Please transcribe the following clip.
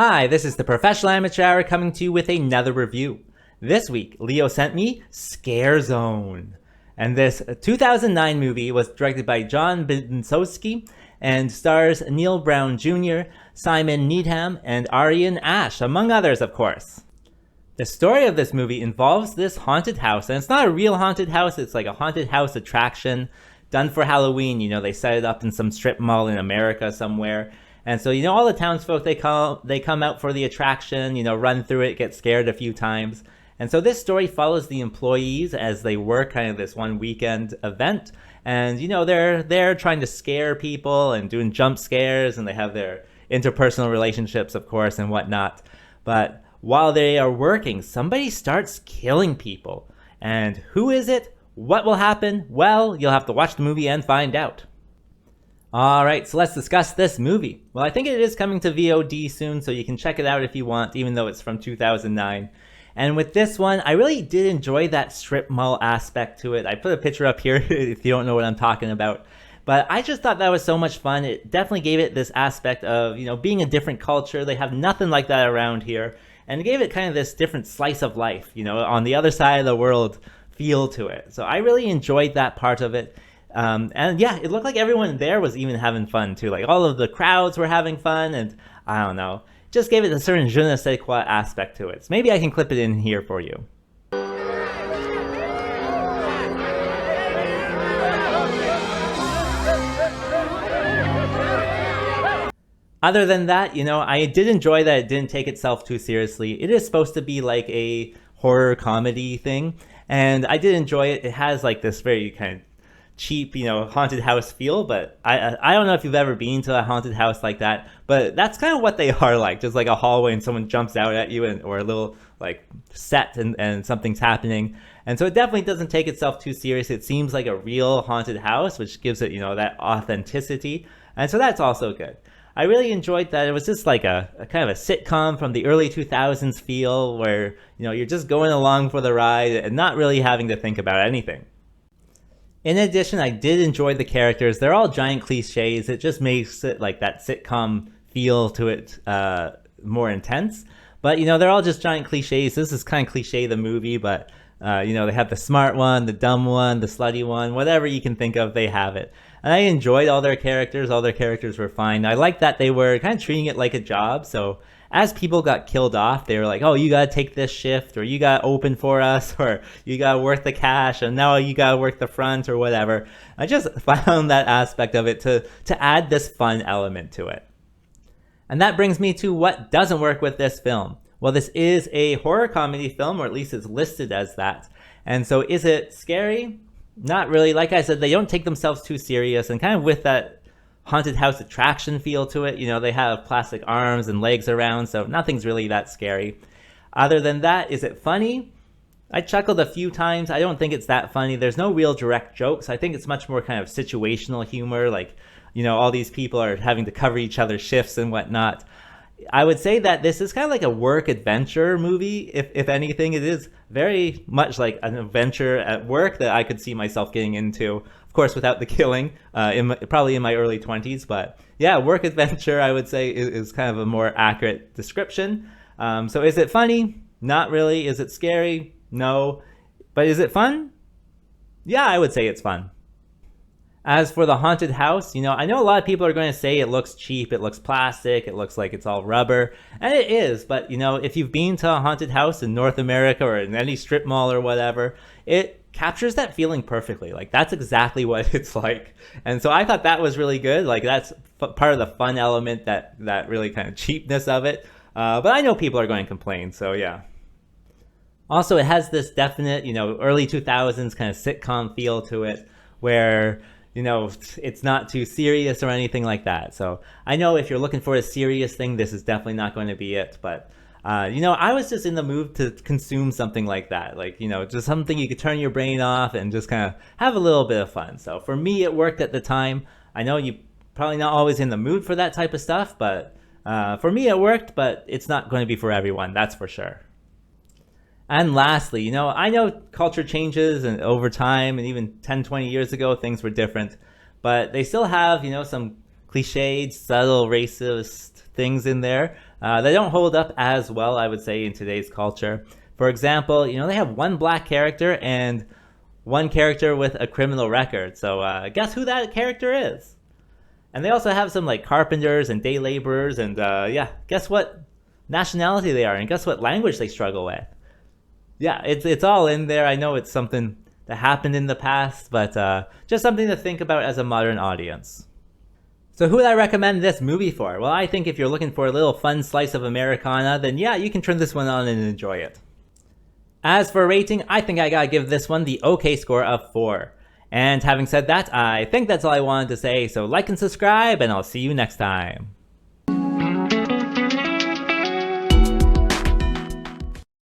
Hi, this is the Professional Amateur Hour coming to you with another review. This week, Leo sent me Scare Zone. And this 2009 movie was directed by John Binkowski and stars Neil Brown Jr., Simon Needham, and Arian Ash, among others, of course. The story of this movie involves this haunted house, and it's not a real haunted house, it's like a haunted house attraction done for Halloween. You know, they set it up in some strip mall in America somewhere. And so, all the townsfolk, they come out for the attraction, run through it, get scared a few times. And so this story follows the employees as they work kind of this one weekend event. And, they're trying to scare people and doing jump scares, and they have their interpersonal relationships, of course, and whatnot. But while they are working, somebody starts killing people. And who is it? What will happen? Well, you'll have to watch the movie and find out. Alright, so let's discuss this movie. Well, I think it is coming to VOD soon, so you can check it out if you want, even though it's from 2009. And with this one, I really did enjoy that strip mall aspect to it. I put a picture up here if you don't know what I'm talking about. But I just thought that was so much fun. It definitely gave it this aspect of, being a different culture. They have nothing like that around here. And it gave it kind of this different slice of life, on the other side of the world feel to it. So I really enjoyed that part of it. And yeah, it looked like everyone there was even having fun too. Like all of the crowds were having fun, and I don't know, just gave it a certain je ne sais quoi aspect to it. So maybe I can clip it in here for you. Other than that, I did enjoy that it didn't take itself too seriously. It is supposed to be like a horror comedy thing, and I did enjoy it. It has like this very kind of cheap, haunted house feel, but I don't know if you've ever been to a haunted house like that, but that's kind of what they are like, just like a hallway and someone jumps out at you, or a little like set and something's happening. And so it definitely doesn't take itself too serious. It seems like a real haunted house, which gives it, that authenticity. And so that's also good. I really enjoyed that. It was just like a kind of a sitcom from the early 2000s feel where, you're just going along for the ride and not really having to think about anything. In addition, I did enjoy the characters. They're all giant cliches. It just makes it like that sitcom feel to it more intense. But, they're all just giant cliches. This is kind of cliche, the movie, but, they have the smart one, the dumb one, the slutty one, whatever you can think of, they have it. And I enjoyed all their characters. All their characters were fine. I liked that they were kind of treating it like a job. So as people got killed off, they were like, oh, you got to take this shift, or you got to open for us, or you got to work the cash, and now you got to work the front, or whatever. I just found that aspect of it to add this fun element to it. And that brings me to what doesn't work with this film. Well, this is a horror comedy film, or at least it's listed as that. And so is it scary? Not really. Like I said, they don't take themselves too serious, and kind of with that haunted house attraction feel to it. They have plastic arms and legs around, so nothing's really that scary. Other than that, is it funny? I chuckled a few times. I don't think it's that funny. There's no real direct jokes. I think it's much more kind of situational humor, like, all these people are having to cover each other's shifts and whatnot. I would say that this is kind of like a work adventure movie. If anything, it is very much like an adventure at work that I could see myself getting into. Of course, without the killing, probably in my early 20s. But yeah, work adventure, I would say, is kind of a more accurate description. So is it funny? Not really. Is it scary? No. But is it fun? Yeah, I would say it's fun. As for the haunted house, I know a lot of people are going to say it looks cheap, it looks plastic, it looks like it's all rubber, and it is, but if you've been to a haunted house in North America or in any strip mall or whatever, it captures that feeling perfectly. Like, that's exactly what it's like. And so I thought that was really good. Like, that's part of the fun element, that really kind of cheapness of it. But I know people are going to complain, so yeah. Also, it has this definite, early 2000s kind of sitcom feel to it, where it's not too serious or anything like that. So I know if you're looking for a serious thing, this is definitely not going to be it. But, I was just in the mood to consume something like that. Like, just something you could turn your brain off and just kind of have a little bit of fun. So for me, it worked at the time. I know you're probably not always in the mood for that type of stuff, but for me, it worked. But it's not going to be for everyone, that's for sure. And lastly, I know culture changes and over time, and even 10, 20 years ago, things were different, but they still have, some cliched, subtle racist things in there They don't hold up as well, I would say, in today's culture. For example, they have one black character and one character with a criminal record. So guess who that character is? And they also have some like carpenters and day laborers, and guess what nationality they are, and guess what language they struggle with. Yeah, it's all in there. I know it's something that happened in the past, but just something to think about as a modern audience. So who would I recommend this movie for? Well, I think if you're looking for a little fun slice of Americana, then yeah, you can turn this one on and enjoy it. As for rating, I think I gotta give this one the okay score of 4. And having said that, I think that's all I wanted to say, so like and subscribe, and I'll see you next time.